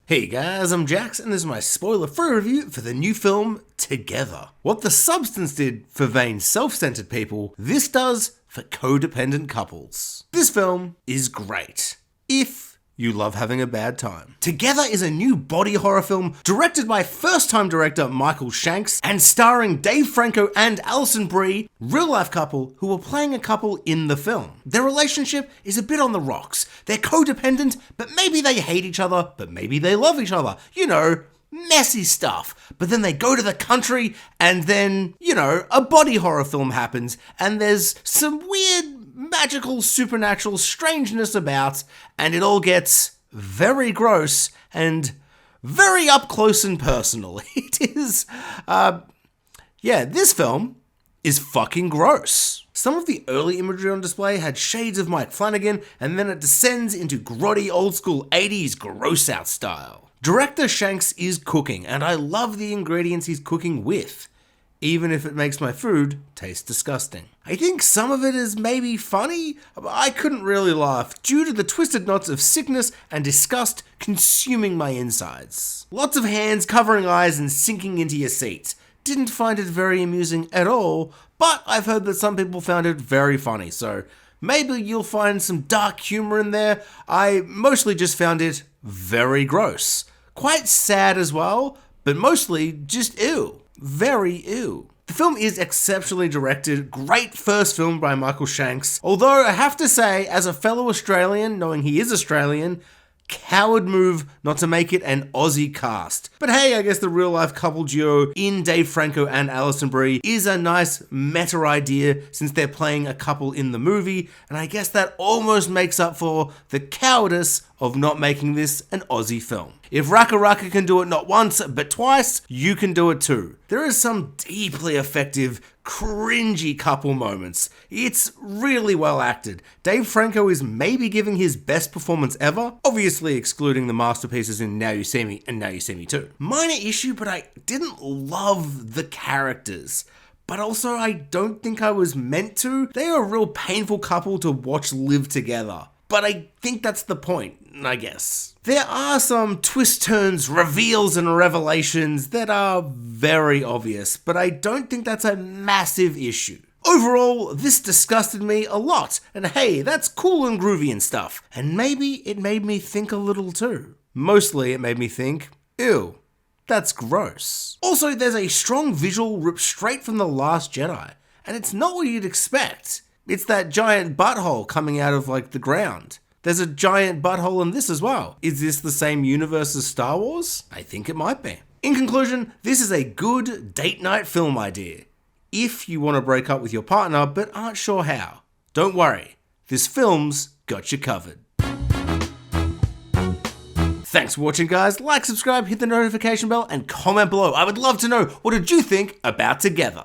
Hey guys, I'm Jax, and this is my spoiler-free review for the new film, Together. What The Substance did for vain, self-centered people, this does for codependent couples. This film is great, if you love having a bad time. Together is a new body horror film directed by first-time director Michael Shanks and starring Dave Franco and Alison Brie, real-life couple who are playing a couple in the film. Their relationship is a bit on the rocks. They're codependent, but maybe they hate each other, but maybe they love each other. You know, messy stuff. But then they go to the country and then, a body horror film happens and there's some weird magical supernatural strangeness about, and it all gets very gross and very up close and personal. It is, this film is fucking gross. Some of the early imagery on display had shades of Mike Flanagan, and then it descends into grotty old school 80s gross out style. Director Shanks is cooking, and I love the ingredients he's cooking with, even if it makes my food taste disgusting. I think some of it is maybe funny, but I couldn't really laugh due to the twisted knots of sickness and disgust consuming my insides. Lots of hands covering eyes and sinking into your seats. Didn't find it very amusing at all, but I've heard that some people found it very funny, so maybe you'll find some dark humor in there. I mostly just found it very gross. Quite sad as well, but mostly just ew. Very ew. The film is exceptionally directed, great first film by Michael Shanks, although I have to say, as a fellow Australian, knowing he is Australian, coward move not to make it an Aussie cast. But hey, I guess the real life couple duo in Dave Franco and Alison Brie is a nice meta idea since they're playing a couple in the movie, and I guess that almost makes up for the cowardice of not making this an Aussie film. If Raka Raka can do it not once, but twice, you can do it too. There is some deeply effective, cringy couple moments. It's really well acted. Dave Franco is maybe giving his best performance ever, obviously excluding the masterpieces in Now You See Me and Now You See Me Too. Minor issue, but I didn't love the characters. But also, I don't think I was meant to. They are a real painful couple to watch live together. But I think that's the point, I guess. There are some twists, turns, reveals, and revelations that are very obvious, but I don't think that's a massive issue. Overall, this disgusted me a lot, and hey, that's cool and groovy and stuff. And maybe it made me think a little too. Mostly it made me think, ew, that's gross. Also, there's a strong visual ripped straight from The Last Jedi, and it's not what you'd expect. It's that giant butthole coming out of, the ground. There's a giant butthole in this as well. Is this the same universe as Star Wars? I think it might be. In conclusion, this is a good date night film idea. If you want to break up with your partner but aren't sure how, don't worry. This film's got you covered. Thanks for watching, guys. Like, subscribe, hit the notification bell, and comment below. I would love to know, what did you think about Together?